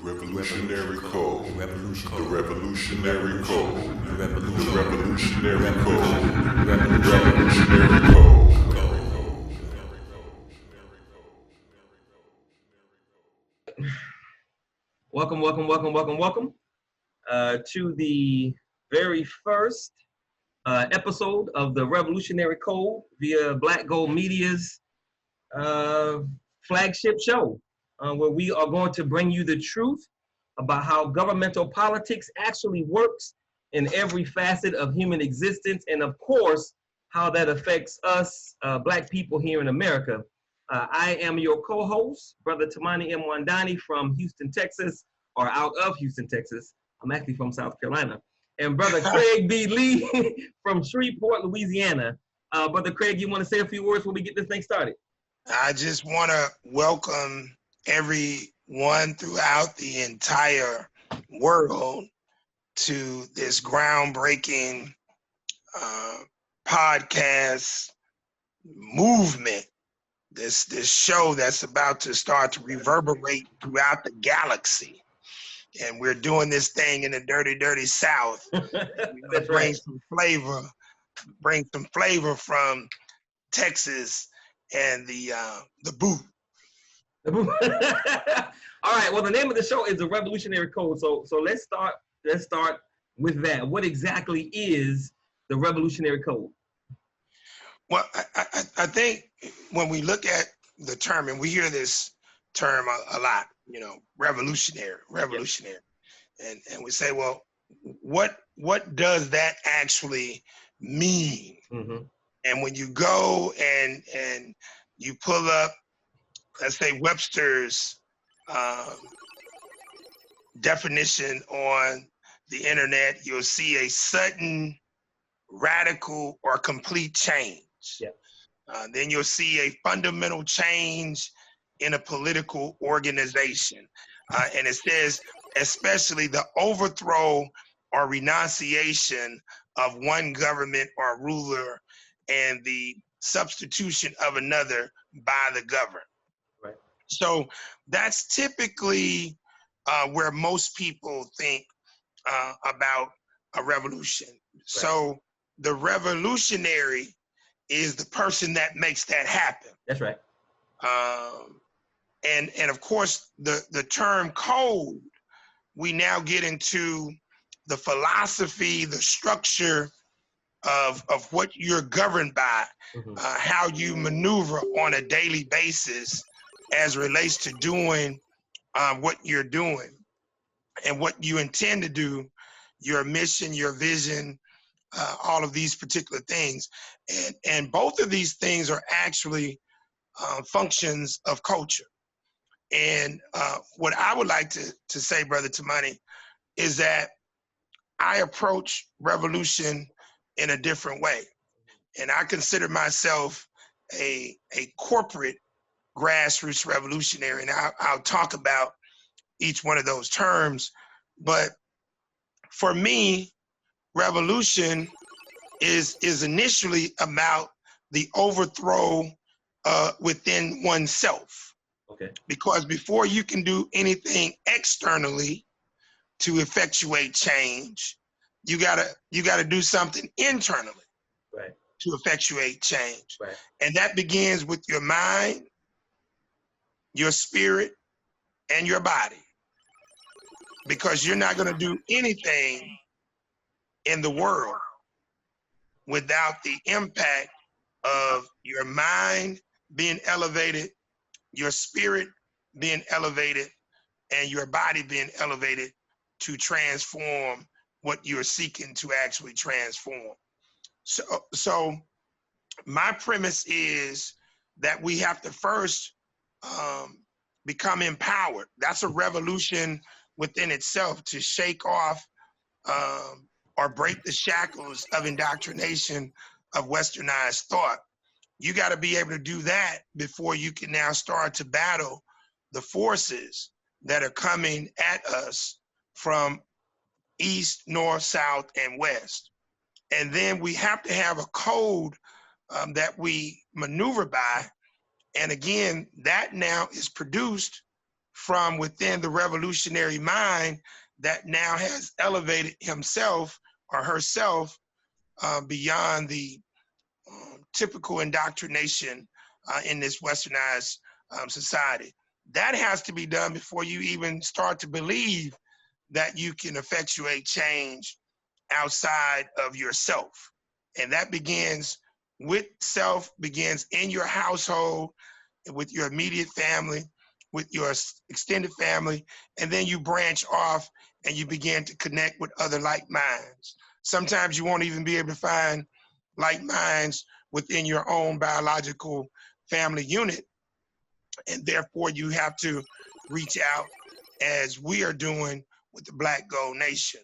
Revolutionary Code. The Revolutionary Code. The Revolutionary Code. Revolutionary Code. Welcome to the very first episode of the Revolutionary Code via Black Gold Media's flagship show, where we are going to bring you the truth about how governmental politics actually works in every facet of human existence, and of course, how that affects us, Black people here in America. I am your co-host, Brother Tamani Mwandani from Houston, Texas, or out of Houston, Texas. I'm actually from South Carolina. And Brother Craig B. Lee from Shreveport, Louisiana. Brother Craig, you want to say a few words before we get this thing started? I just want to welcome everyone throughout the entire world to this groundbreaking podcast movement, this show that's about to start to reverberate throughout the galaxy. And we're doing this thing in the dirty South. That's right. Bring some flavor from Texas and the boot. All right. Well, the name of the show is the Revolutionary Code. So let's start with that. What exactly is the Revolutionary Code? Well, I think when we look at the term, and we hear this term a lot, revolutionary, and we say, well, what does that actually mean? Mm-hmm. And when you go and you pull up, let's say, Webster's definition on the internet, you'll see a sudden, radical, or complete change. Yeah. Then you'll see a fundamental change in a political organization. And it says, especially the overthrow or renunciation of one government or ruler and the substitution of another by the governed. Right. So that's typically where most people think about a revolution. Right. So the revolutionary is the person that makes that happen. That's right. And of course, the term code, we now get into the philosophy, the structure of what you're governed by, mm-hmm. How you maneuver on a daily basis as relates to doing what you're doing and what you intend to do, your mission, your vision, all of these particular things. And both of these things are actually functions of culture. And what I would like to say, Brother Tamani, is that I approach revolution in a different way. And I consider myself a corporate grassroots revolutionary. And I'll talk about each one of those terms. But for me, revolution is initially about the overthrow within oneself. Okay. Because before you can do anything externally to effectuate change, you gotta do something internally, right, to effectuate change. Right. And that begins with your mind, your spirit, and your body. Because you're not gonna do anything in the world without the impact of your mind being elevated, your spirit being elevated, and your body being elevated to transform what you're seeking to actually transform. So my premise is that we have to first become empowered. That's a revolution within itself, to shake off or break the shackles of indoctrination of westernized thought. You got to be able to do that before you can now start to battle the forces that are coming at us from east, north, south, and west. And then we have to have a code that we maneuver by. And again, that now is produced from within the revolutionary mind that now has elevated himself or herself beyond the typical indoctrination in this westernized society. That has to be done before you even start to believe that you can effectuate change outside of yourself. And that begins with self, begins in your household, with your immediate family, with your extended family, and then you branch off and you begin to connect with other like minds. Sometimes you won't even be able to find like minds within your own biological family unit, and therefore you have to reach out as we are doing with the Black Gold Nation.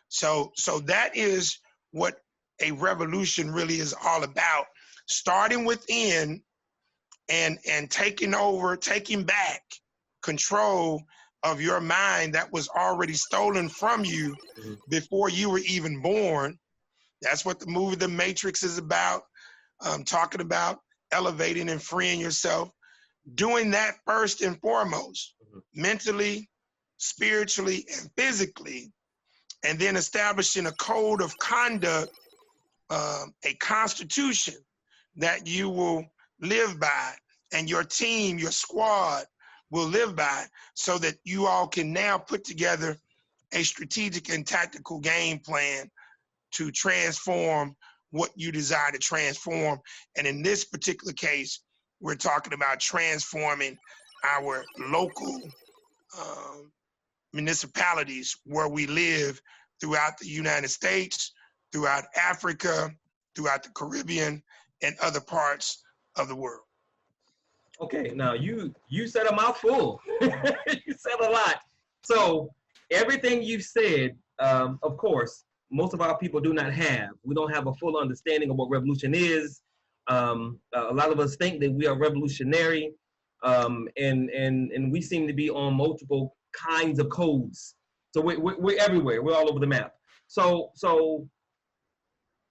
So that is what a revolution really is all about, starting within and taking over, taking back control of your mind that was already stolen from you before you were even born. That's what the movie The Matrix is about, talking about elevating and freeing yourself, doing that first and foremost, mentally, spiritually, and physically, and then establishing a code of conduct, a constitution that you will live by, and your team, your squad will live by, so that you all can now put together a strategic and tactical game plan to transform what you desire to transform. And in this particular case, we're talking about transforming our local municipalities where we live throughout the United States, throughout Africa, throughout the Caribbean, and other parts of the world. Okay, now you said a mouthful. You said a lot. So everything you've said, of course, most of our people do not have. We don't have a full understanding of what revolution is. A lot of us think that we are revolutionary, and we seem to be on multiple kinds of codes. So we're everywhere. We're all over the map. So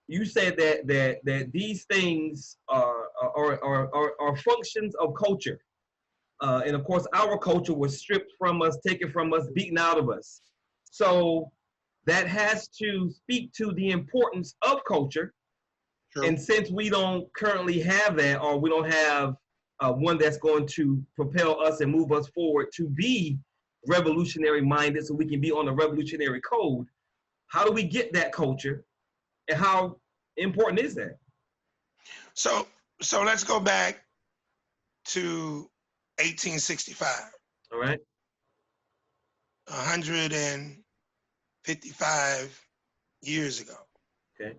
you said that these things are functions of culture, and of course our culture was stripped from us, taken from us, beaten out of us. So that has to speak to the importance of culture. Sure. And since we don't currently have that, or we don't have one that's going to propel us and move us forward to be revolutionary minded, so we can be on the revolutionary code, how do we get that culture, and how important is that? So let's go back to 1865. All right. 155 years ago. Okay.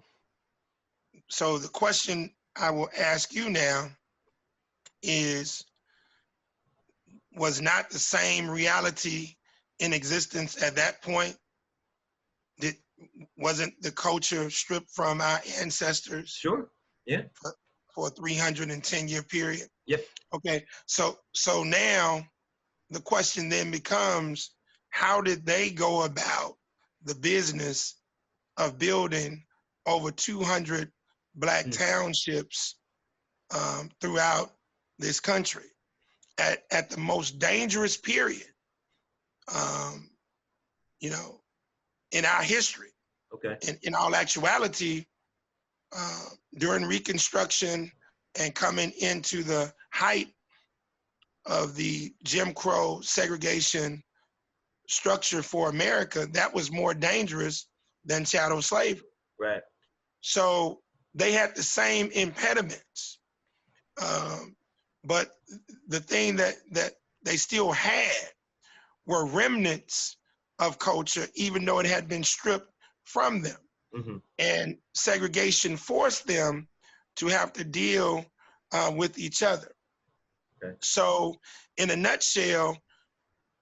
So the question I will ask you now is, was not the same reality in existence at that point? Wasn't the culture stripped from our ancestors? Sure. Yeah. For a 310-year period? Yep. Okay. So now the question then becomes, how did they go about the business of building over 200 Black townships throughout this country at the most dangerous period, in our history? Okay. In all actuality, during Reconstruction and coming into the height of the Jim Crow segregation structure for America, that was more dangerous than chattel slavery. Right. So they had the same impediments, but the thing that they still had were remnants of culture, even though it had been stripped from them. Mm-hmm. And segregation forced them to have to deal with each other. Okay. So in a nutshell,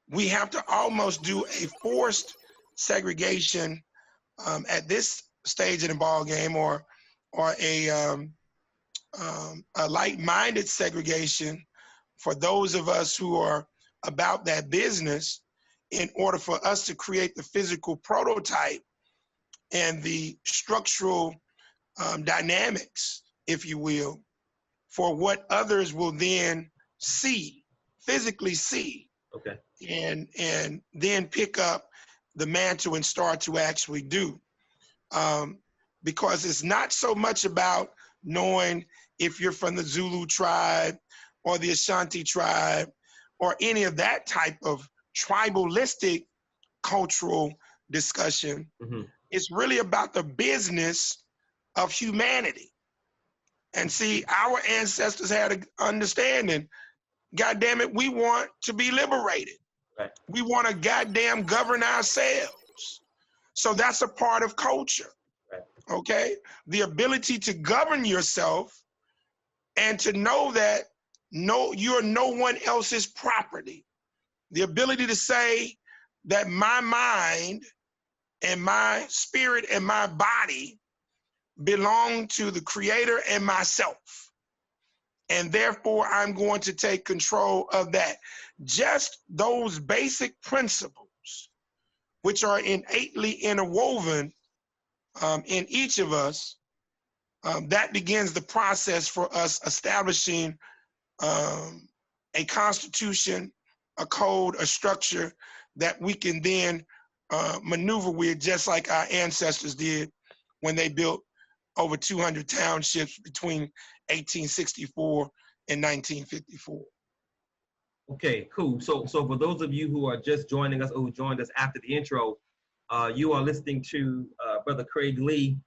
we have to almost do a forced segregation at this stage in the ball game, or a like-minded segregation for those of us who are about that business, in order for us to create the physical prototype and the structural dynamics, if you will, for what others will then see, physically see. Okay. and then pick up the mantle and start to actually do. Because it's not so much about knowing if you're from the Zulu tribe or the Ashanti tribe or any of that type of tribalistic cultural discussion. Mm-hmm. It's really about the business of humanity. And see, our ancestors had an understanding. God damn it, we want to be liberated. Right. We want to goddamn govern ourselves. So that's a part of culture. Right. Okay? The ability to govern yourself and to know that you're no one else's property. The ability to say that my mind and my spirit and my body belong to the Creator and myself. And therefore, I'm going to take control of that. Just those basic principles, which are innately interwoven in each of us, that begins the process for us establishing a constitution, a code, a structure that we can then maneuver with, just like our ancestors did when they built over 200 townships between 1864 and 1954. Okay, cool. So for those of you who are just joining us or who joined us after the intro, you are listening to Brother Craig Lee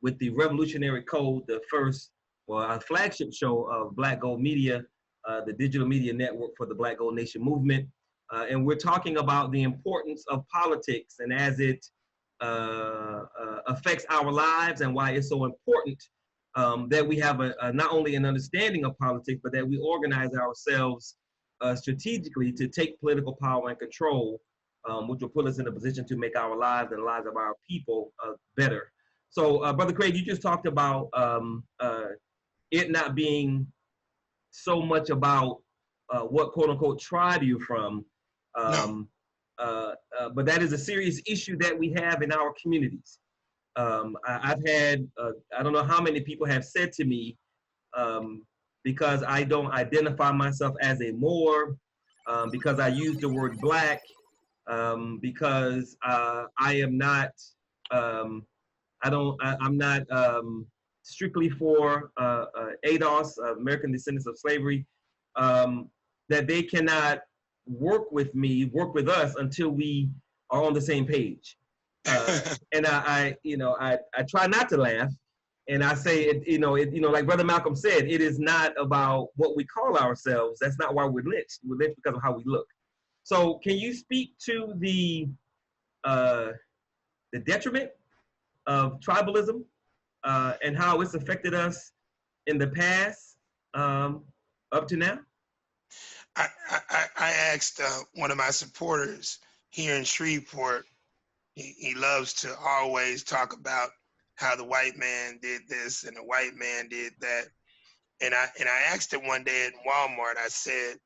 with the Revolutionary Code, the first, our flagship show of Black Gold Media, the digital media network for the Black Gold Nation movement. And we're talking about the importance of politics and as it affects our lives and why it's so important that we have not only an understanding of politics, but that we organize ourselves strategically to take political power and control, which will put us in a position to make our lives and the lives of our people better. So, Brother Craig, you just talked about it not being so much about what quote unquote tribe you're from, but that is a serious issue that we have in our communities. I've had, I don't know how many people have said to me, because I don't identify myself as a Moor, because I use the word Black, because I am not, I'm not strictly for ADOS, American Descendants of Slavery, that they cannot work with us until we are on the same page. And I try not to laugh. And I say, like Brother Malcolm said, it is not about what we call ourselves. That's not why we're lynched. We're lynched because of how we look. So can you speak to the detriment of tribalism and how it's affected us in the past up to now? I asked one of my supporters here in Shreveport, he loves to always talk about how the white man did this and the white man did that. And I asked him one day at Walmart, I said,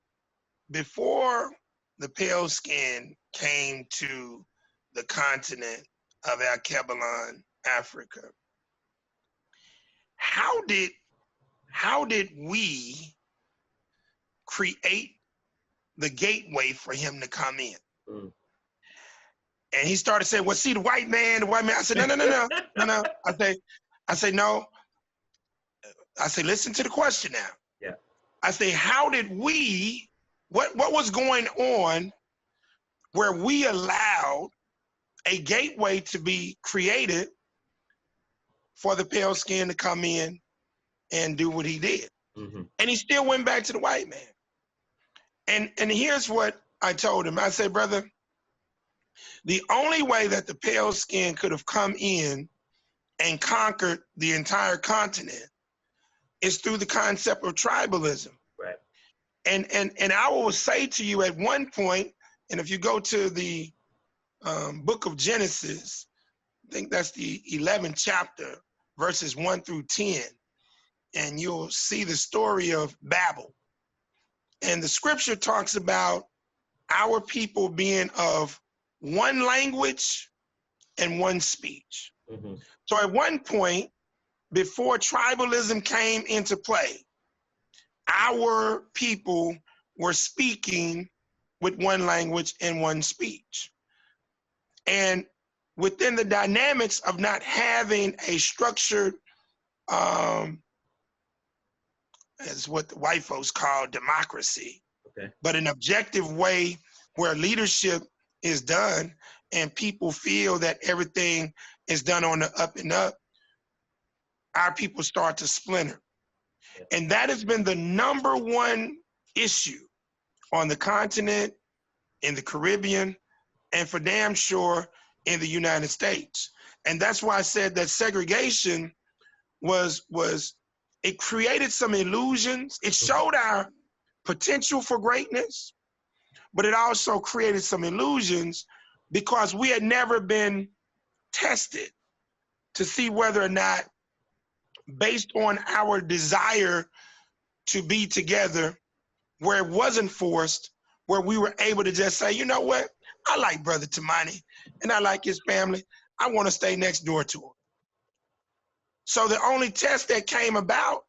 before the pale skin came to the continent of Alkebulan, Africa, how did we create the gateway for him to come in? Mm. And he started saying, well, see, the white man. I said, no. I say, no. I say, listen to the question now. Yeah. I say, how did we, what was going on where we allowed a gateway to be created for the pale skin to come in and do what he did? Mm-hmm. And he still went back to the white man. And here's what I told him. I said, brother, the only way that the pale skin could have come in and conquered the entire continent is through the concept of tribalism. Right. And I will say to you at one point, and if you go to the book of Genesis, I think that's the 11th chapter, verses 1 through 10, and you'll see the story of Babel. And the scripture talks about our people being of one language and one speech. Mm-hmm. So at one point, before tribalism came into play, our people were speaking with one language and one speech. And within the dynamics of not having a structured, as what the white folks call democracy, Okay. but an objective way where leadership is done and people feel that everything is done on the up and up, our people start to splinter. And that has been the number one issue on the continent, in the Caribbean, and for damn sure in the United States. And that's why I said that segregation it created some illusions. It showed our potential for greatness, but it also created some illusions because we had never been tested to see whether or not, based on our desire to be together, where it wasn't forced, where we were able to just say, you know what, I like Brother Tamani and I like his family. I want to stay next door to him. So the only test that came about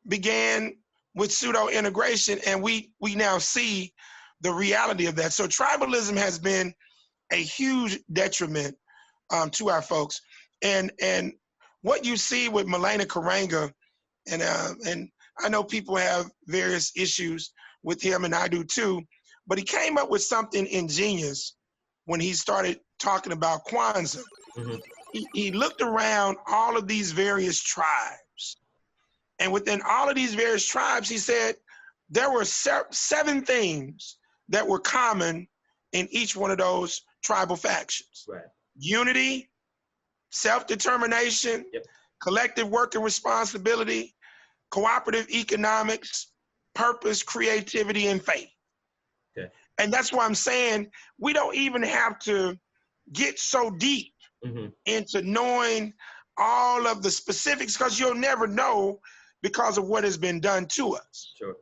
began with pseudo integration, and we now see the reality of that. So tribalism has been a huge detriment to our folks. And what you see with Milena Karanga, and I know people have various issues with him, and I do too, but he came up with something ingenious when he started talking about Kwanzaa. Mm-hmm. He looked around all of these various tribes, and within all of these various tribes, he said there were 7 things that were common in each one of those tribal factions. Right. Unity, self-determination, yep. collective work and responsibility, cooperative economics, purpose, creativity, and faith. Okay. And that's why I'm saying we don't even have to get so deep mm-hmm. into knowing all of the specifics, because you'll never know because of what has been done to us. Sure.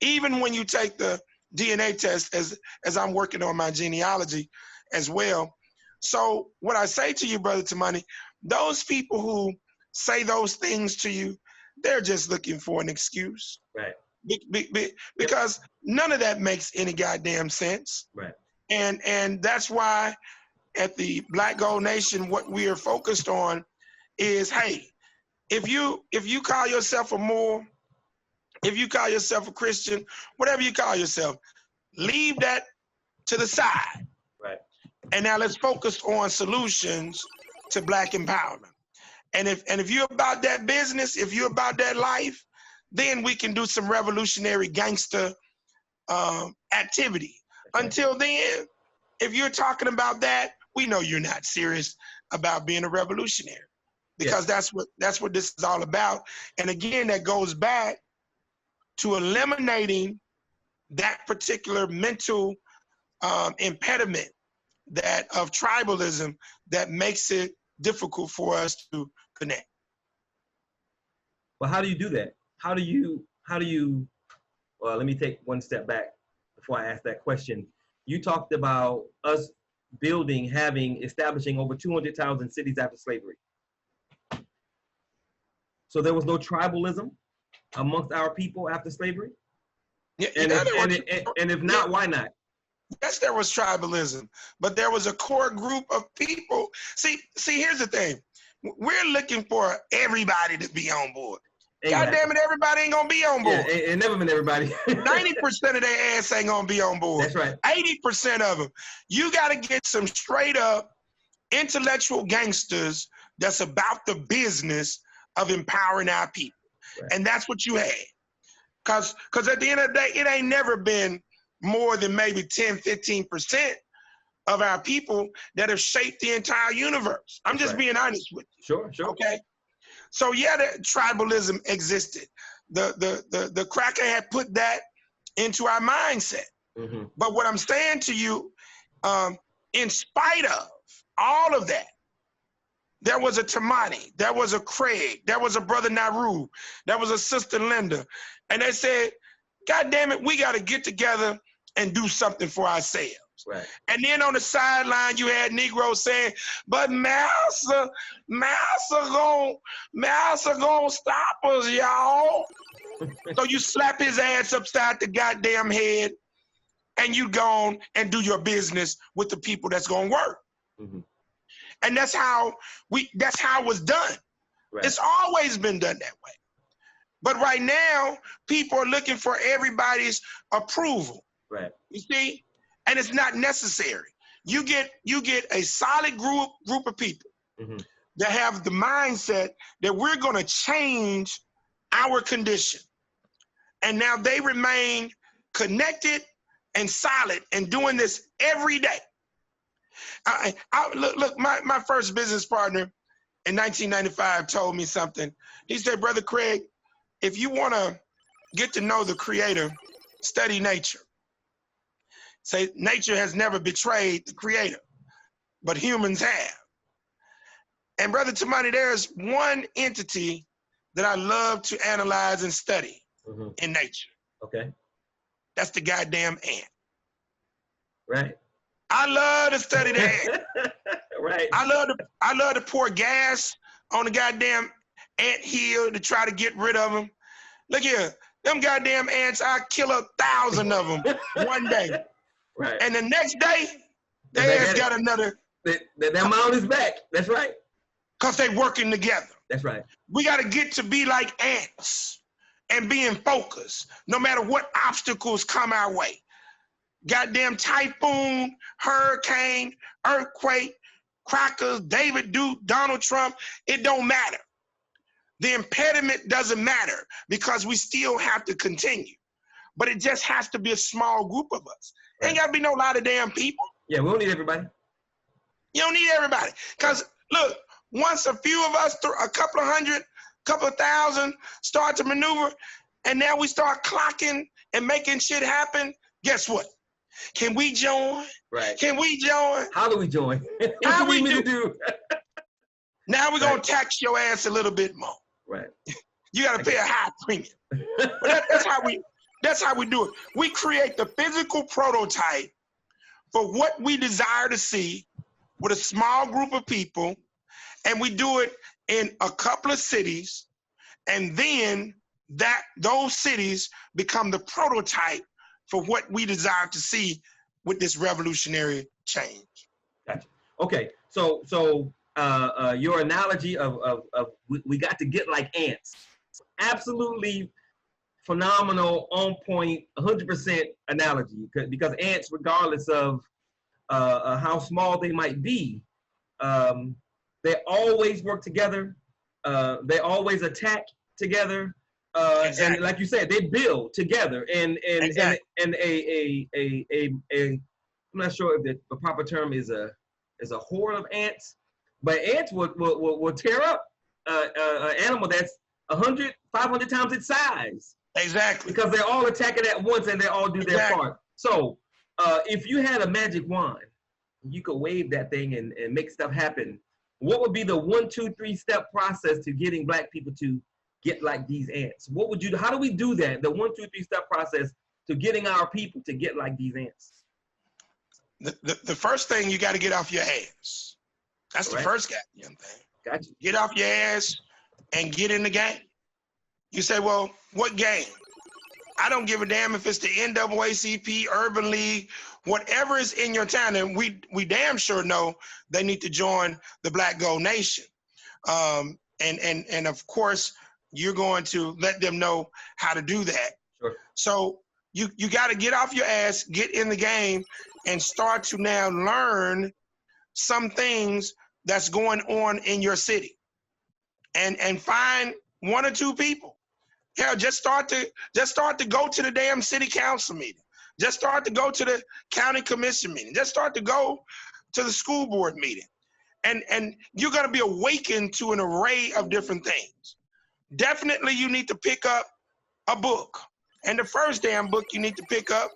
Even when you take the DNA test, as I'm working on my genealogy as well. So what I say to you, Brother Tamani, those people who say those things to you, they're just looking for an excuse. Right. Because none of that makes any goddamn sense. Right. And that's why at the Black Gold Nation, what we are focused on is, hey, if you call yourself a Moor, if you call yourself a Christian, whatever you call yourself, leave that to the side. Right. And now let's focus on solutions to Black empowerment. And if you're about that business, if you're about that life, then we can do some revolutionary gangster activity. Okay. Until then, if you're talking about that, we know you're not serious about being a revolutionary, because that's what this is all about. And again, that goes back to eliminating that particular mental impediment of tribalism that makes it difficult for us to connect. Well, how do you do that? How do you, well, let me take one step back before I ask that question. You talked about us establishing over 200,000 cities after slavery. So there was no tribalism amongst our people after slavery? Yeah, and if not, why not? Yes, there was tribalism, but there was a core group of people. See, here's the thing. We're looking for everybody to be on board. Exactly. God damn it, everybody ain't gonna be on board. Yeah, it never been everybody. 90% of their ass ain't gonna be on board. That's right. 80% of them. You gotta get some straight up intellectual gangsters that's about the business of empowering our people. Right. And that's what you had. Cause at the end of the day, it ain't never been more than maybe 10, 15% of our people that have shaped the entire universe. I'm just being honest with you. Sure. Okay. So yeah, the tribalism existed. The cracker had put that into our mindset. Mm-hmm. But what I'm saying to you, in spite of all of that, there was a Tamani, there was a Craig, there was a brother Naru, there was a sister Linda. And they said, God damn it, we got to get together and do something for ourselves. Right. And then on the sideline, you had Negroes saying, but Massa gonna stop us, y'all. So you slap his ass upside the goddamn head and you go on and do your business with the people that's gonna work. And that's how it was done. Right. It's always been done that way. But right now, people are looking for everybody's approval. Right. You see? And it's not necessary. You get a solid group of people that have the mindset that we're gonna change our condition. And now they remain connected and solid and doing this every day. Look, my first business partner in 1995 told me something. He said, Brother Craig, if you want to get to know the Creator, study nature. Say, nature has never betrayed the Creator, but humans have. And Brother Tamani, there's one entity that I love to analyze and study in nature. Okay. That's the goddamn ant. Right. I love to study the ant. Right. I love to pour gas on the goddamn ant hill to try to get rid of them. Look here, them goddamn ants, I kill 1,000 of them one day. Right. And the next day, they has got another. That amount is back. That's right. Because they working together. That's right. We got to get to be like ants and being focused, no matter what obstacles come our way. Goddamn typhoon, hurricane, earthquake, crackers, David Duke, Donald Trump, it don't matter. The impediment doesn't matter because we still have to continue. But it just has to be a small group of us. Right. Ain't got to be no lot of damn people. Yeah, we don't need everybody. You don't need everybody. Because look, once a few of us, a couple of hundred, couple of thousand start to maneuver, and now we start clocking and making shit happen, guess what? Can we join? Right. Can we join? How do we join? How we do? do? Now we're going to tax your ass a little bit more. Right. You got to pay a high premium. But that's how we do it. We create the physical prototype for what we desire to see with a small group of people, and we do it in a couple of cities, and then those cities become the prototype for what we desire to see with this revolutionary change. Gotcha. Okay, so your analogy of we got to get like ants, absolutely phenomenal, on point, 100% analogy, because ants, regardless of how small they might be, they always work together. They always attack together. Exactly. And like you said, they build together. And exactly. I'm not sure if the proper term is a horde of ants, but ants will tear up an animal that's 100, 500 times its size. Exactly. Because they're all attacking at once and they all do their part. So if you had a magic wand, you could wave that thing and make stuff happen. What would be the 1, 2, 3 step process to getting Black people to get like these ants? What would you do? How do we do that? The 1, 2, 3 step process to getting our people to get like these ants. The first thing, you got to get off your ass. That's the first goddamn thing. Gotcha. Get off your ass and get in the game. You say, well, what game? I don't give a damn if it's the NAACP, Urban League, whatever is in your town. And we damn sure know they need to join the Black Gold Nation. And of course, you're going to let them know how to do that. Sure. So you got to get off your ass, get in the game, and start to now learn some things that's going on in your city. And find 1 or 2 people. Hell, just start to go to the damn city council meeting. Just start to go to the county commission meeting. Just start to go to the school board meeting. And you're going to be awakened to an array of different things. Definitely you need to pick up a book. And the first damn book you need to pick up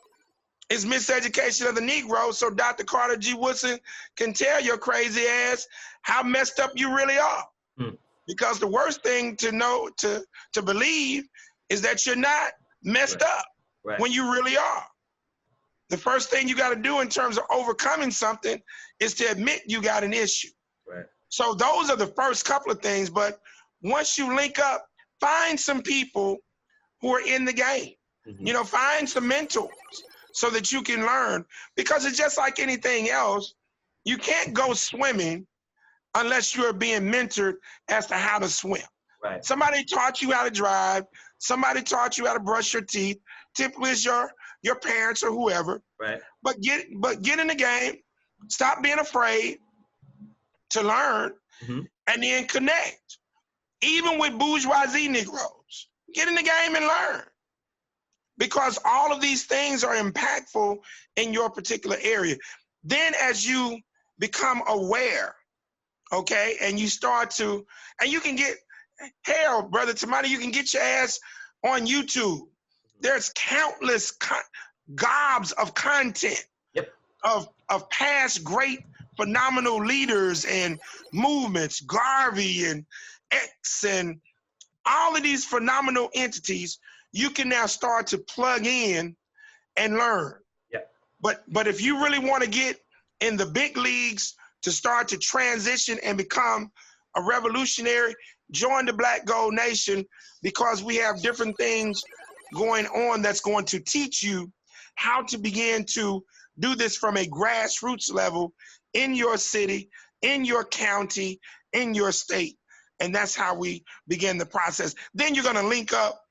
is Miseducation of the Negro, so Dr. Carter G. Woodson can tell your crazy ass how messed up you really are. Because the worst thing to know, to believe, is that you're not messed up when you really are. The first thing you got to do in terms of overcoming something is to admit you got an issue. Right. So those are the first couple of things. But once you link up, find some people who are in the game. You know, find some mentors, so that you can learn. Because it's just like anything else. You can't go swimming unless you're being mentored as to how to swim. Right. Somebody taught you how to drive. Somebody taught you how to brush your teeth. Typically, it's your parents or whoever. Right. But get in the game. Stop being afraid to learn, and then connect. Even with bourgeoisie Negroes, get in the game and learn. Because all of these things are impactful in your particular area. Then as you become aware, okay, and you start to, and you can get, hell, Brother Tamani, you can get your ass on YouTube. There's countless gobs of content of past great phenomenal leaders and movements, Garvey and X and all of these phenomenal entities. You can now start to plug in and learn. Yeah. But if you really want to get in the big leagues to start to transition and become a revolutionary, join the Black Gold Nation, because we have different things going on that's going to teach you how to begin to do this from a grassroots level in your city, in your county, in your state. And that's how we begin the process. Then you're going to link up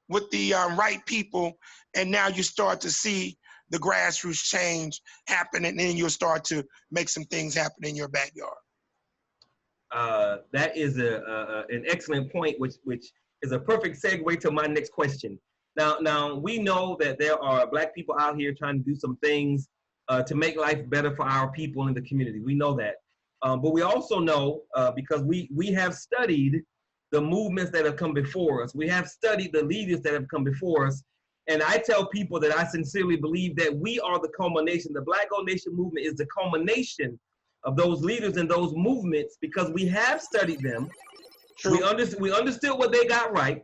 with the right people, and now you start to see the grassroots change happen, and then you'll start to make some things happen in your backyard. That is an excellent point, which is a perfect segue to my next question. Now we know that there are Black people out here trying to do some things to make life better for our people in the community. We know that. But we also know, because we have studied the movements that have come before us. We have studied the leaders that have come before us. And I tell people that I sincerely believe that we are the culmination. The Black Gold Nation movement is the culmination of those leaders and those movements, because we have studied them. True. We understood what they got right.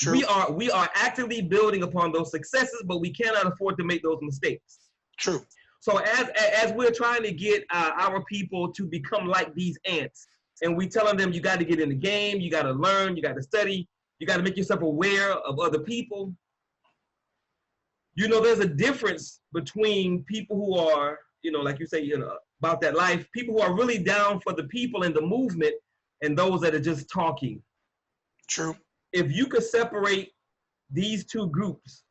True. We are actively building upon those successes, but we cannot afford to make those mistakes. True. So as we're trying to get our people to become like these ants, and we telling them you got to get in the game, you got to learn, you got to study, you got to make yourself aware of other people. You know, there's a difference between people who are, you know, like you say, you know, about that life, people who are really down for the people and the movement, and those that are just talking. True. If you could separate these two groups,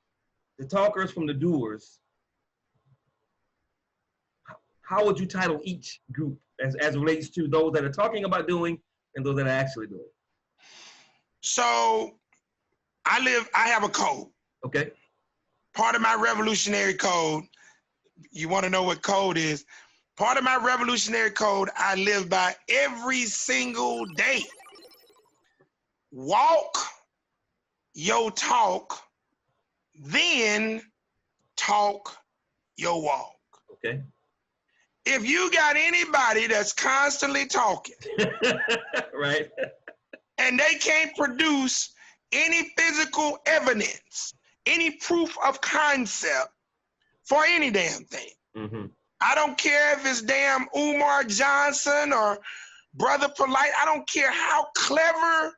the talkers from the doers, how would you title each group as relates to those that are talking about doing and those that are actually doing? So I have a code. Okay. Part of my revolutionary code, you want to know what code is? Part of my revolutionary code I live by every single day. Walk your talk, then talk your walk. Okay. If you got anybody that's constantly talking, right, and they can't produce any physical evidence, any proof of concept for any damn thing. Mm-hmm. I don't care if it's damn Umar Johnson or Brother Polite. I don't care how clever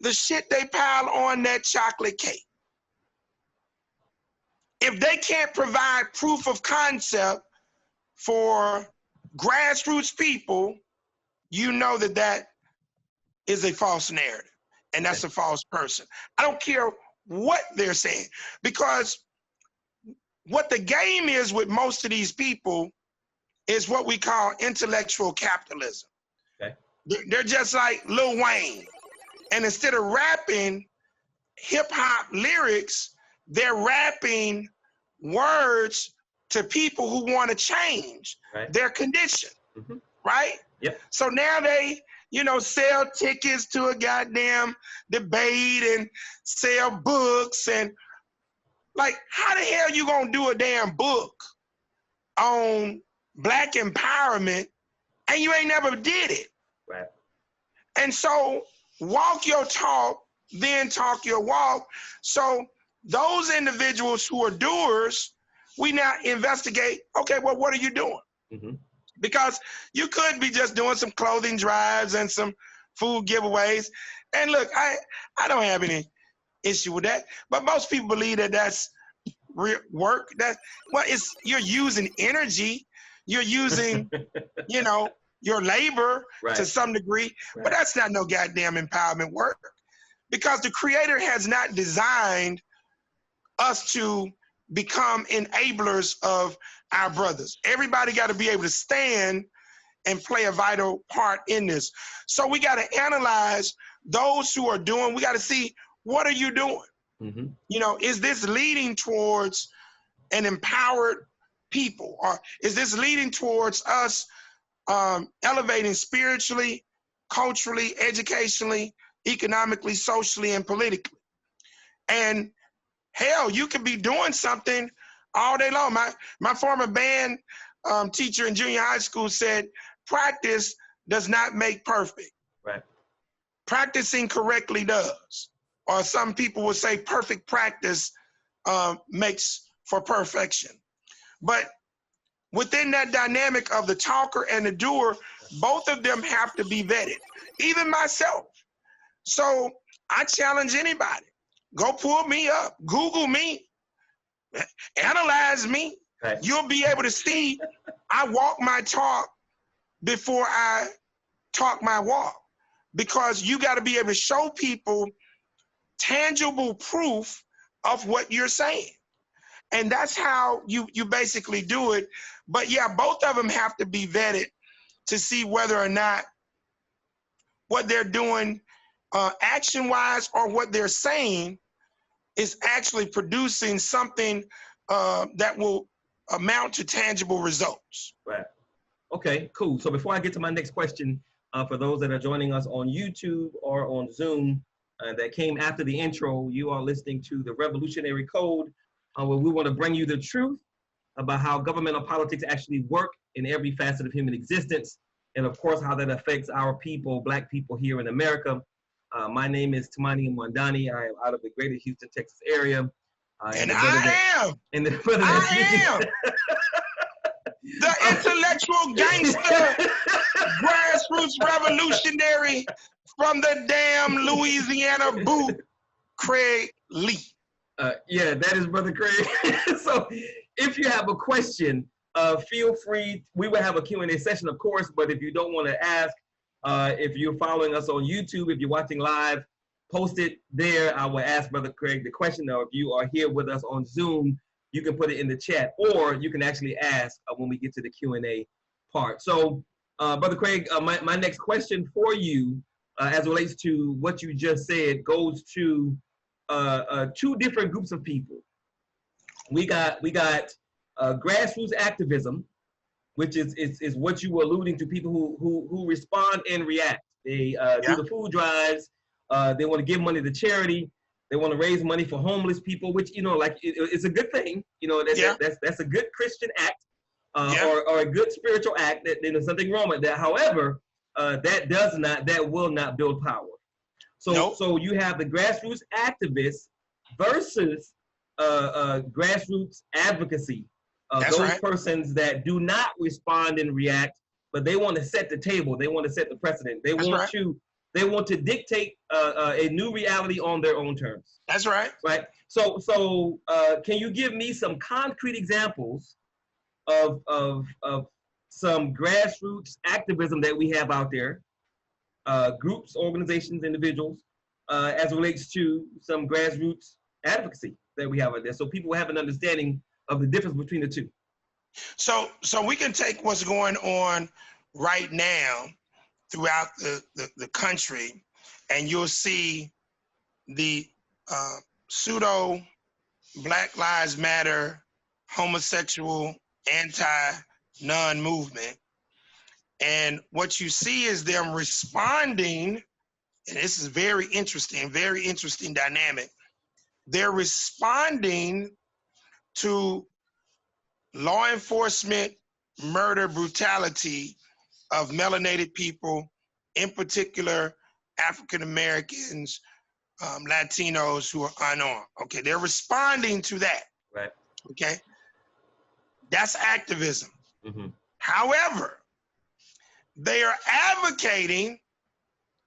the shit they pile on that chocolate cake. If they can't provide proof of concept for grassroots people, you know that that is a false narrative, and that's a false person. I don't care what they're saying, because what the game is with most of these people is what we call intellectual capitalism. Okay. They're just like Lil Wayne, and instead of rapping hip hop lyrics, they're rapping words to people who want to change their condition, right? Yep. So now they, you know, sell tickets to a goddamn debate and sell books, and like, how the hell you gonna do a damn book on Black empowerment and you ain't never did it? Right. And so walk your talk, then talk your walk. So those individuals who are doers, we now investigate, okay, well, what are you doing? Mm-hmm. Because you could be just doing some clothing drives and some food giveaways. And look, I don't have any issue with that, but most people believe that that's work. You're using energy, you're using, your labor to some degree, but that's not no goddamn empowerment work, because the Creator has not designed us to become enablers of our brothers. Everybody got to be able to stand and play a vital part in this. So we got to analyze those who are doing. We got to see, what are you doing? Is this leading towards an empowered people, or is this leading towards us elevating spiritually, culturally, educationally, economically, socially, and politically? And hell, you could be doing something all day long. My former band teacher in junior high school said, practice does not make perfect. Right. Practicing correctly does. Or some people would say perfect practice makes for perfection. But within that dynamic of the talker and the doer, both of them have to be vetted, even myself. So I challenge anybody, go pull me up, Google me, analyze me. Right. You'll be able to see I walk my talk before I talk my walk, because you got to be able to show people tangible proof of what you're saying. And that's how you basically do it. But yeah, both of them have to be vetted to see whether or not what they're doing action-wise or what they're saying is actually producing something that will amount to tangible results. Right. Okay, cool. So before I get to my next question, for those that are joining us on YouTube or on Zoom that came after the intro, you are listening to the Revolutionary Code, where we want to bring you the truth about how governmental politics actually work in every facet of human existence, and of course, how that affects our people, Black people here in America. My name is Tamani Mwandani. I am out of the greater Houston, Texas area. And I am the intellectual gangster, grassroots revolutionary from the damn Louisiana boot, Craig Lee. Yeah, that is Brother Craig. So if you have a question, feel free. We will have a Q&A session, of course, but if you don't want to ask, if you're following us on YouTube, if you're watching live, post it there. I will ask Brother Craig the question, or if you are here with us on Zoom, you can put it in the chat, or you can actually ask when we get to the Q&A part. So, Brother Craig, my next question for you, as it relates to what you just said, goes to two different groups of people. We got grassroots activism, which is what you were alluding to, people who respond and react. They do the food drives. They want to give money to charity. They want to raise money for homeless people, which, it's a good thing. That's a good Christian act, or a good spiritual act. That there's nothing wrong with that. However, that will not build power. So, nope. So you have the grassroots activists versus grassroots advocacy. Those persons that do not respond and react, but they want to set the table. They want to set the precedent. They want to dictate a new reality on their own terms. That's right. Right. So can you give me some concrete examples of some grassroots activism that we have out there, groups, organizations, individuals, as it relates to some grassroots advocacy that we have out there, so people have an understanding of the difference between the two? So we can take what's going on right now throughout the country, and you'll see the pseudo Black Lives Matter, homosexual, anti-nun movement. And what you see is them responding, and this is very interesting dynamic. They're responding to law enforcement murder brutality of melanated people, in particular African Americans, Latinos who are unarmed. Okay, they're responding to that. Right. Okay, that's activism. Mm-hmm. However, they are advocating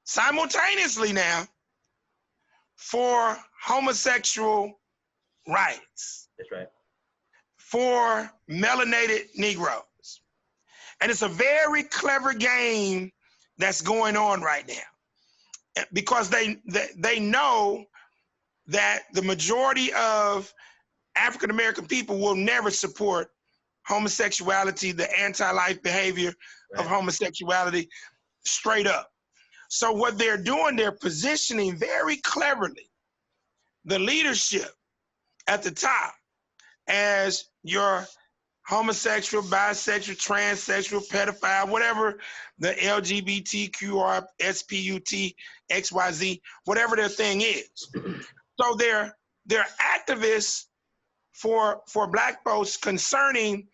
simultaneously now for homosexual rights. That's right. for melanated Negroes. And it's a very clever game that's going on right now, because they know that the majority of African American people will never support homosexuality, the anti-life behavior of homosexuality, straight up. So what they're doing, they're positioning very cleverly the leadership at the top as your homosexual, bisexual, transsexual, pedophile, whatever the LGBTQR, SPUT, XYZ, whatever their thing is. So they're activists for Black folks concerning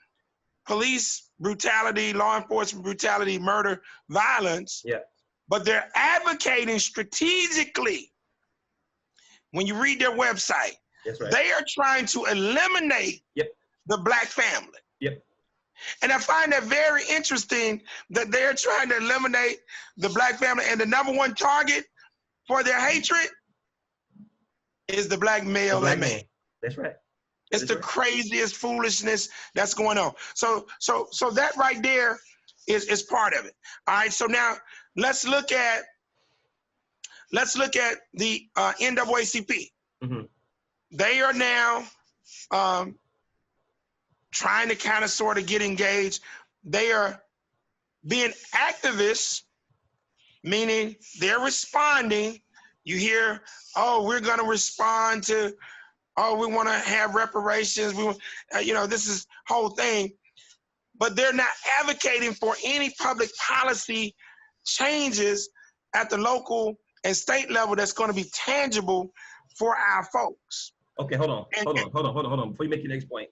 police brutality, law enforcement brutality, murder, violence. Yeah. But they're advocating strategically. When you read their website, that's right, they are trying to eliminate the Black family. Yep. And I find that very interesting that they're trying to eliminate the Black family, and the number one target for their hatred is the Black male and man. That's right. It's the craziest foolishness that's going on. So that right there is part of it. All right. So now let's look at the NAACP. Mm-hmm. They are now trying to kind of sort of get engaged. They are being activists, meaning they're responding. You hear, oh, we're going to respond to, oh, we want to have reparations. We want, this is whole thing. But they're not advocating for any public policy changes at the local and state level that's going to be tangible for our folks. Okay, hold on. Before you make your next point.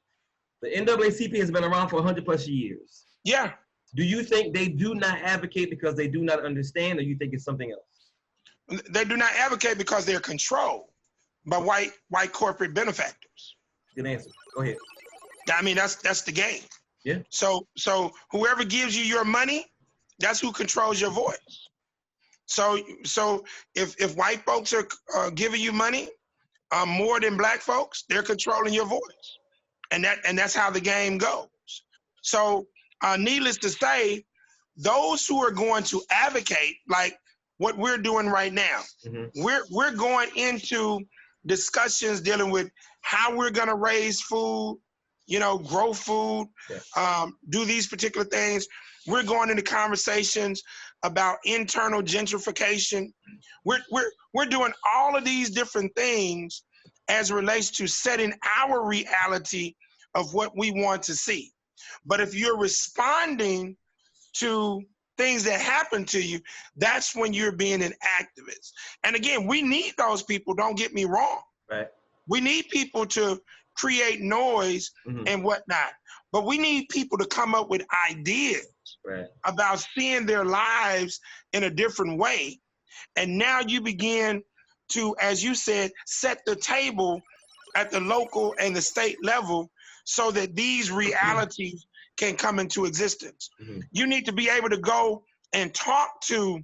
The NAACP has been around for 100+ years. Yeah. Do you think they do not advocate because they do not understand, or you think it's something else? They do not advocate because they're controlled by white corporate benefactors. Good answer. Go ahead. I mean, that's the game. Yeah. So whoever gives you your money, that's who controls your voice. So if white folks are giving you money more than Black folks, they're controlling your voice, and that's how the game goes. So needless to say, those who are going to advocate, like what we're doing right now, we're going into discussions dealing with how we're going to raise food, grow food, do these particular things. We're going into conversations about internal gentrification. We're doing all of these different things as it relates to setting our reality of what we want to see. But if you're responding to things that happen to you, that's when you're being an activist. And again, we need those people, don't get me wrong. Right. We need people to create noise and whatnot. But we need people to come up with ideas about seeing their lives in a different way. And now you begin to, as you said, set the table at the local and the state level so that these realities can come into existence. You need to be able to go and talk to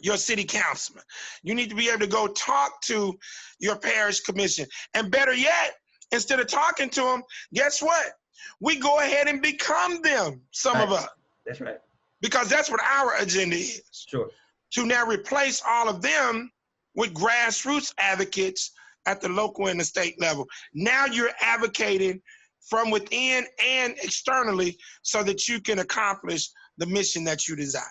your city councilman. You need to be able to go talk to your parish commission. And better yet, instead of talking to them, guess what? We go ahead and become them, some of us. That's right. Because that's what our agenda is. Sure. To now replace all of them with grassroots advocates at the local and the state level. Now you're advocating from within and externally so that you can accomplish the mission that you desire.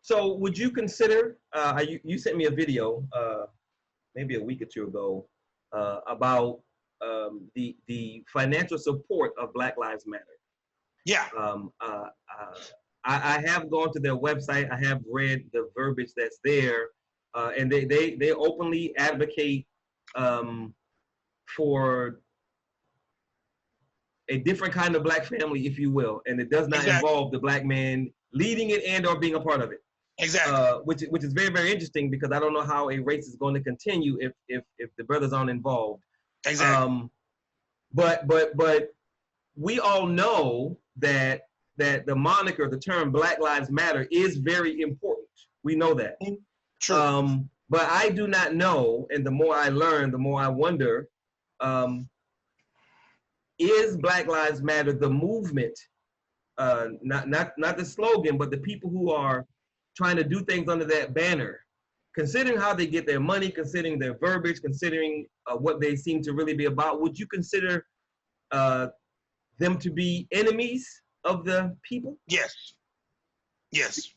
So would you consider, you sent me a video maybe a week or two ago about the financial support of Black Lives Matter. Yeah. I have gone to their website. I have read the verbiage that's there, and they openly advocate for a different kind of Black family, if you will, and it does not involve the Black man leading it and or being a part of it. Exactly. Which is very, very interesting, because I don't know how a race is going to continue if the brothers aren't involved. Exactly. But we all know that the moniker, the term Black Lives Matter is very important. We know that. True. But I do not know, and the more I learn, the more I wonder, is Black Lives Matter the movement, not the slogan, but the people who are trying to do things under that banner, considering how they get their money, considering their verbiage, considering what they seem to really be about, would you consider them to be enemies of the people? Yes. Yes.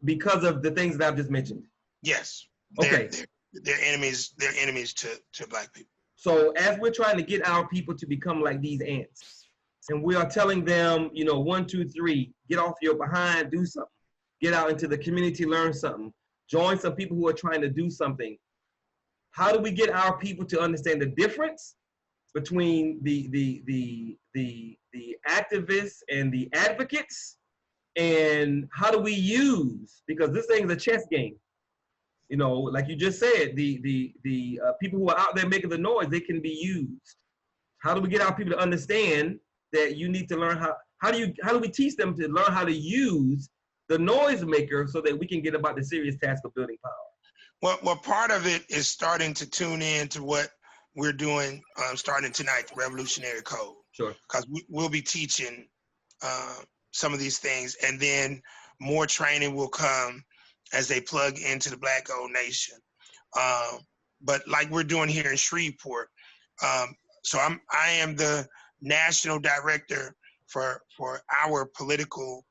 Because of the things that I've just mentioned. Yes. Okay. They're enemies. They're enemies to Black people. So as we're trying to get our people to become like these ants, and we are telling them, 1, 2, 3, get off your behind, do something, get out into the community, learn something, join some people who are trying to do something. How do we get our people to understand the difference between the activists and the advocates? And how do we use, because this thing is a chess game. Like you just said, the people who are out there making the noise, they can be used. How do we get our people to understand that you need to learn how do we teach them to learn how to use the noisemaker so that we can get about the serious task of building power? Well, part of it is starting to tune in to what we're doing starting tonight, the Revolutionary Code. Sure. Because we'll be teaching some of these things, and then more training will come as they plug into the Black Gold Nation. But like we're doing here in Shreveport, so I am the national director for our political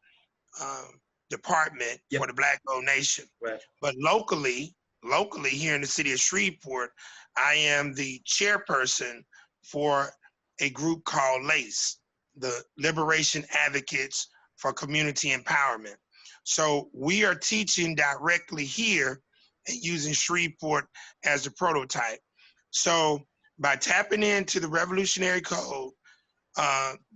department for the Black Gold Nation. Right. But locally here in the city of Shreveport, I am the chairperson for a group called LACE, the Liberation Advocates for Community Empowerment. So we are teaching directly here and using Shreveport as a prototype. So by tapping into the Revolutionary Code,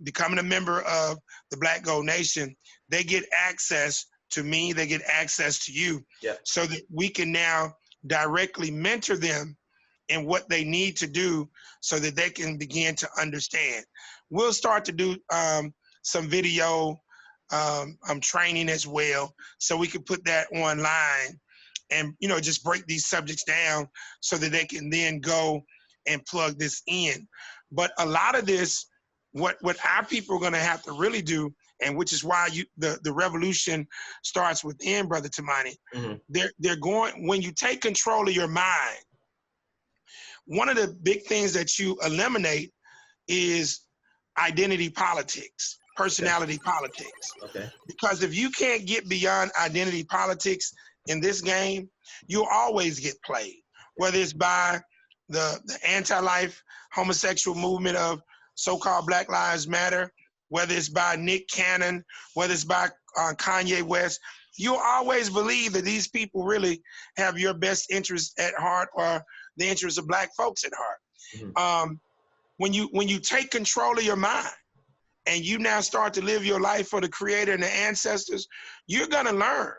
becoming a member of the Black Gold Nation, they get access to me, they get access to you, so that we can now directly mentor them in what they need to do so that they can begin to understand. We'll start to do some video training as well, so we can put that online and just break these subjects down so that they can then go and plug this in. But a lot of this, what our people are going to have to really do, and which is why the revolution starts within, Brother Tamani. Mm-hmm. They're going, when you take control of your mind, one of the big things that you eliminate is identity politics, personality politics. Okay. Because if you can't get beyond identity politics in this game, you'll always get played, whether it's by the anti-life homosexual movement of so-called Black Lives Matter, whether it's by Nick Cannon, whether it's by Kanye West. You'll always believe that these people really have your best interest at heart, or the interests of Black folks at heart. Mm-hmm. When you take control of your mind and you now start to live your life for the Creator and the ancestors, you're gonna learn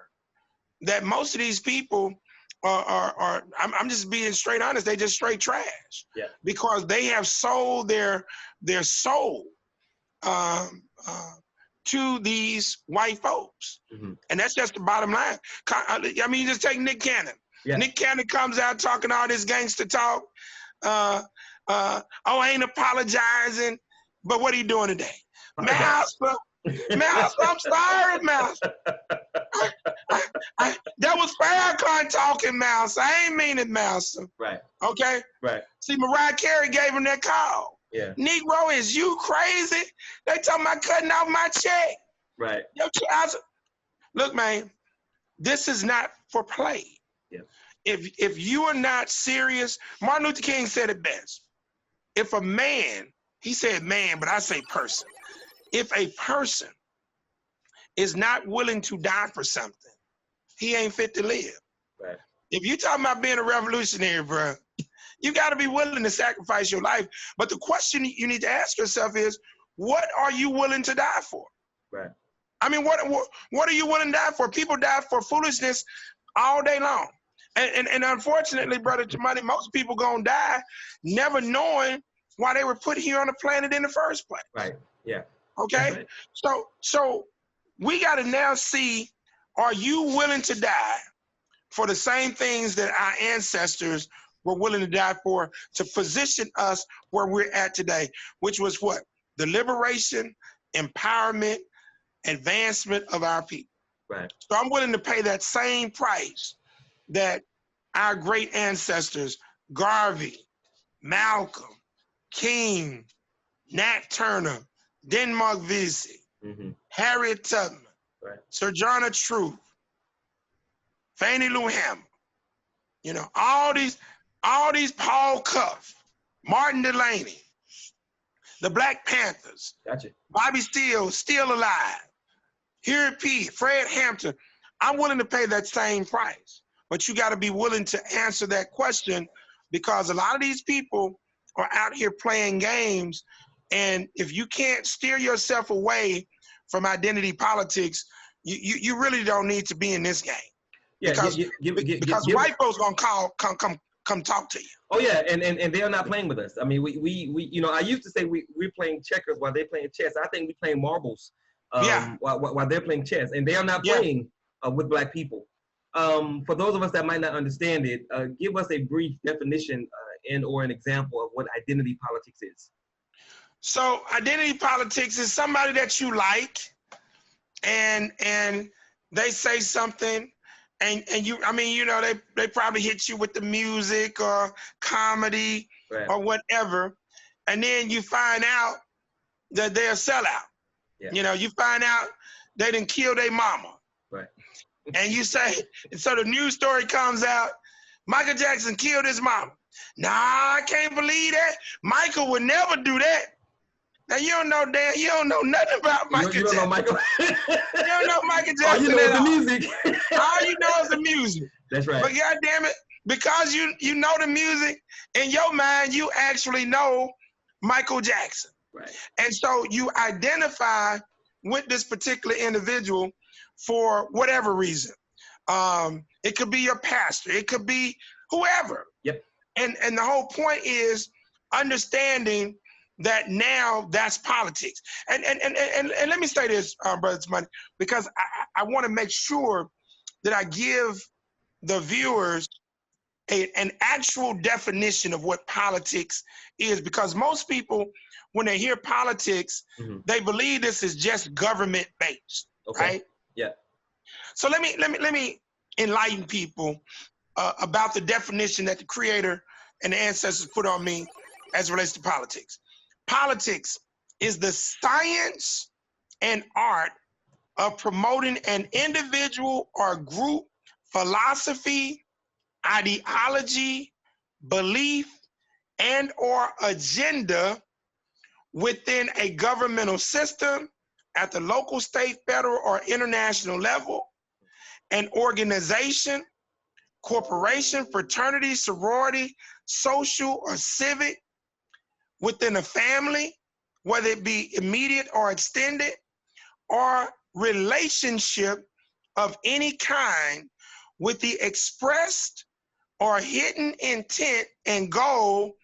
that most of these people are I'm just being straight honest, they just straight trash. Yeah. Because they have sold their soul to these white folks. Mm-hmm. And that's just the bottom line. I mean, just take Nick Cannon. Yeah. Nick Cannon comes out talking all this gangster talk. I ain't apologizing. But what are you doing today? Master, I'm sorry, Master. That was Farrakhan talking, Master. I ain't mean it, Master. Right. Okay? Right. See, Mariah Carey gave him that call. Yeah. Negro, is you crazy? They talking about cutting off my check. Right. Look, man, this is not for play. Yeah. If you are not serious, Martin Luther King said it best. If a man, he said man, but I say person. If a person is not willing to die for something, he ain't fit to live. Right. If you're talking about being a revolutionary, bro, you got to be willing to sacrifice your life. But the question you need to ask yourself is, what are you willing to die for? Right. I mean, what are you willing to die for? People die for foolishness all day long. And unfortunately, Brother Tamani, most people gonna die never knowing why they were put here on the planet in the first place. Right. Yeah. Okay. Right. So we got to now see: are you willing to die for the same things that our ancestors were willing to die for, to position us where we're at today? Which was what? the liberation, empowerment, advancement of our people. Right. So I'm willing to pay that same price that our great ancestors, Garvey, Malcolm, King, Nat Turner, Denmark Vesey, Harriet Tubman, right. Sojourner Truth, Fannie Lou Hamer, you know, all these Paul Cuff, Martin Delaney, the Black Panthers, Gotcha. Bobby Steele, still alive, Huey P., Fred Hampton. I'm willing to pay that same price, but you got to be willing to answer that question, because a lot of these people are out here playing games, and if you can't steer yourself away from identity politics, you really don't need to be in this game. Yeah, because white folks gonna come talk to you. Oh yeah, and they're not playing with us. I mean, we you know, I used to say we're playing checkers while they're playing chess. I think we're playing marbles while they're playing chess, and they are not playing with Black people. For those of us that might not understand it, give us a brief definition or an example of what identity politics is. So identity politics is somebody that you like, and they say something, and you, I mean, you know, they probably hit you with the music or comedy or whatever, and then you find out that they're a sellout. Yeah. You know, you find out they didn't kill their mama. Right. And you say, and so the news story comes out, Michael Jackson killed his mama. Nah, I can't believe that. Michael would never do that. Now you don't know nothing about Michael Jackson. You don't know Michael. You don't know Michael Jackson. All you know is the music. All you know is the music. That's right. But goddamn it, because you know the music, in your mind you actually know Michael Jackson. Right. And so you identify with this particular individual for whatever reason. It could be your pastor, it could be whoever. Yep. And the whole point is understanding that now that's politics. And let me say this, Brother Tamani, because I want to make sure that I give the viewers an actual definition of what politics is, because most people, when they hear politics, they believe this is just government based, right? Yeah. So let me enlighten people about the definition that the Creator and the ancestors put on me as it relates to politics. Politics is the science and art of promoting an individual or group philosophy, ideology, belief, and or agenda within a governmental system at the local, state, federal, or international level, an organization, corporation, fraternity, sorority, social or civic, within a family, whether it be immediate or extended, or relationship of any kind with the expressed or hidden intent and goal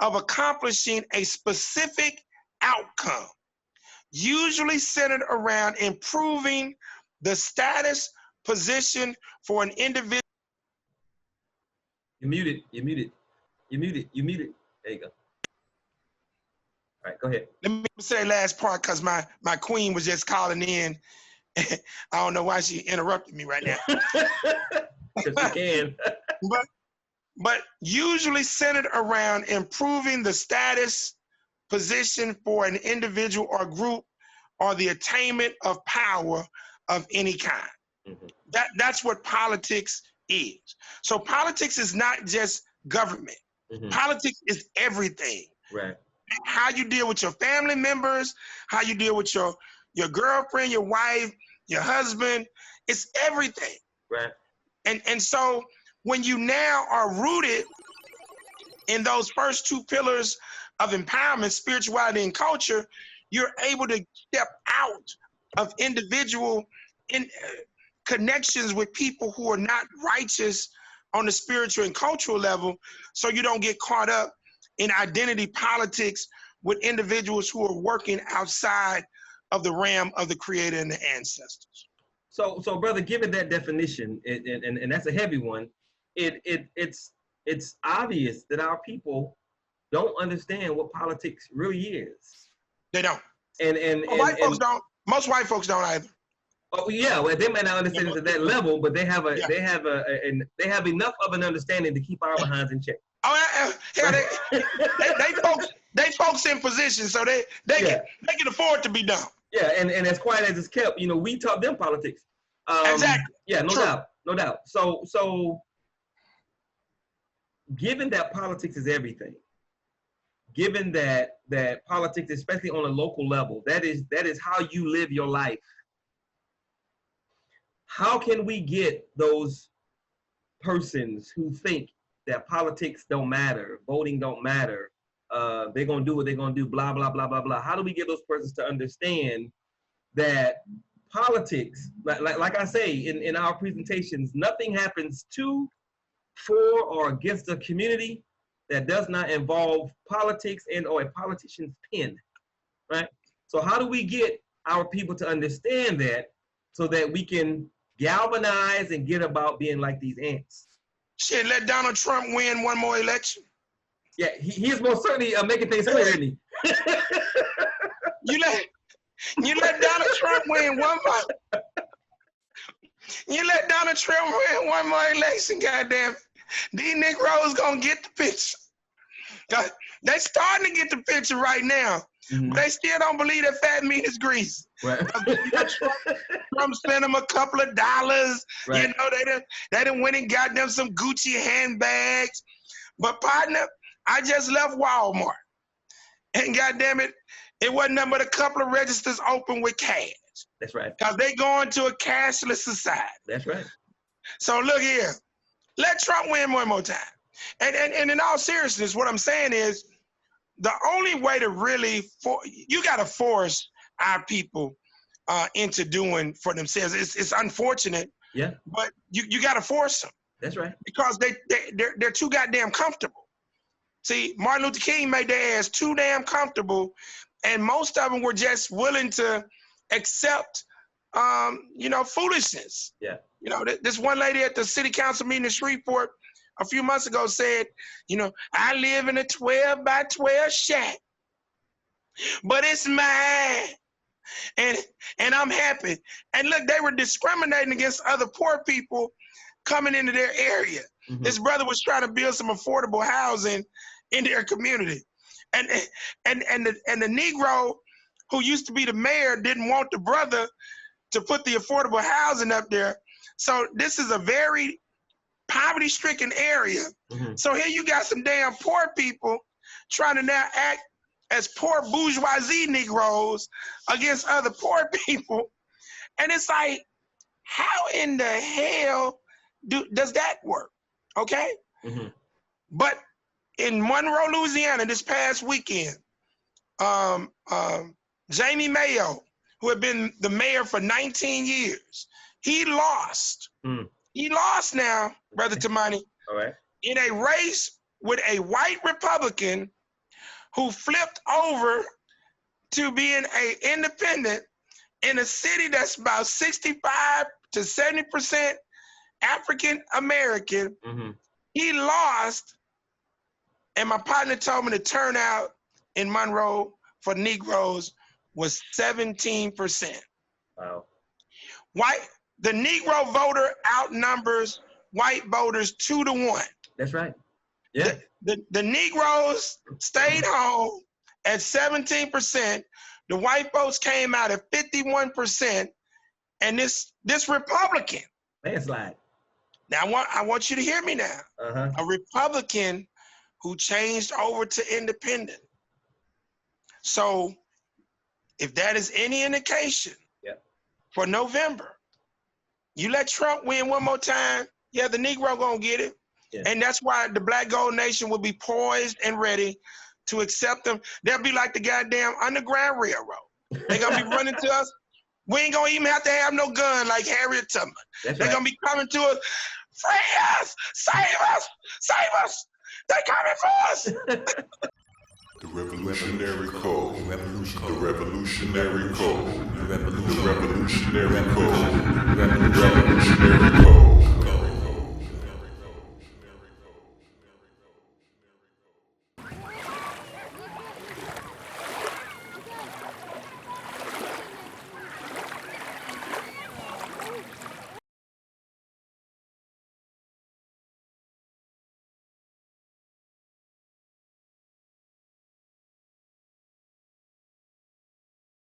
of accomplishing a specific outcome, usually centered around improving the status, position for an individual. You're muted. There you go. All right, go ahead. Let me say last part, because my queen was just calling in. I don't know why she interrupted me right now. Because you can. but usually centered around improving the status, position for an individual or group, or the attainment of power of any kind. That's what politics is. So politics is not just government. Politics is everything. Right. How you deal with your family members, how you deal with your girlfriend, your wife, your husband, it's everything. Right. And so when you now are rooted in those first two pillars of empowerment, spirituality and culture, you're able to step out of individual connections with people who are not righteous on the spiritual and cultural level, so you don't get caught up in identity politics with individuals who are working outside of the realm of the Creator and the ancestors. So brother, given that definition, and that's a heavy one, it's obvious that our people don't understand what politics really is. They don't. And White folks don't. Most white folks don't either. Oh yeah, well, they may not understand it to that level, but they have Yeah. they have enough of an understanding to keep our behinds in check. Oh yeah, they folks in position, so they can afford to be dumb. Yeah, and as quiet as it's kept, we taught them politics. Exactly. Yeah, no True. doubt, no doubt. So given that politics is everything, given that politics, especially on a local level, that is how you live your life. How can we get those persons who think that politics don't matter, voting don't matter, they're gonna do what they're gonna do, blah blah blah blah blah? How do we get those persons to understand that politics, like I say in our presentations, nothing happens to, for, or against a community that does not involve politics and or a politician's pen, right? So how do we get our people to understand that so that we can galvanize and get about being like these ants? Shit, let Donald Trump win one more election. Yeah, he is most certainly making things clear, isn't he? You let Donald Trump win one more. You let Donald Trump win one more election, goddamn. These Negroes gonna get the picture. They starting to get the picture right now. But they still don't believe that fat meat is grease. Right. Trump sent them a couple of dollars. Right. They done went and got them some Gucci handbags. But partner, I just left Walmart. And goddamn it, it wasn't nothing but a couple of registers open with cash. That's right. Because they going to a cashless society. That's right. So look here, let Trump win one more time. And in all seriousness, what I'm saying is, the only way to really, you got to force our people into doing for themselves. It's unfortunate, yeah, but you got to force them. That's right. Because they're too goddamn comfortable. See, Martin Luther King made their ass too damn comfortable, and most of them were just willing to accept, foolishness. Yeah. This one lady at the city council meeting in Shreveport a few months ago said, I live in a 12 by 12 shack, but it's mine, and I'm happy. And look, they were discriminating against other poor people coming into their area. Mm-hmm. His brother was trying to build some affordable housing in their community, and the Negro who used to be the mayor didn't want the brother to put the affordable housing up there. So this is a very poverty-stricken area. Mm-hmm. So here you got some damn poor people trying to now act as poor bourgeoisie Negroes against other poor people. And it's like, how in the hell does that work? Okay? Mm-hmm. But in Monroe, Louisiana, this past weekend, Jamie Mayo, who had been the mayor for 19 years, he lost. Mm. He lost now, Brother Tamani, all right, in a race with a white Republican who flipped over to being an independent in a city that's about 65 to 70% African American. Mm-hmm. He lost, and my partner told me the turnout in Monroe for Negroes was 17%. Wow. The Negro voter outnumbers white voters 2 to 1. That's right. Yeah. The Negroes stayed home at 17%. The white folks came out at 51%. And this Republican. Landslide. Now I want you to hear me now. Uh-huh. A Republican who changed over to independent. So if that is any indication, yeah, for November, you let Trump win one more time, yeah, the Negro gonna get it. Yeah. And that's why the Black Gold Nation will be poised and ready to accept them. They'll be like the goddamn Underground Railroad. They're gonna be running to us. We ain't gonna even have to have no gun like Harriet Tubman. They're gonna be coming to us. Free us! Save us! Save us! They're coming for us! The Revolutionary Code. The Revolutionary Code. The Revolutionary Code. The Revolutionary Code.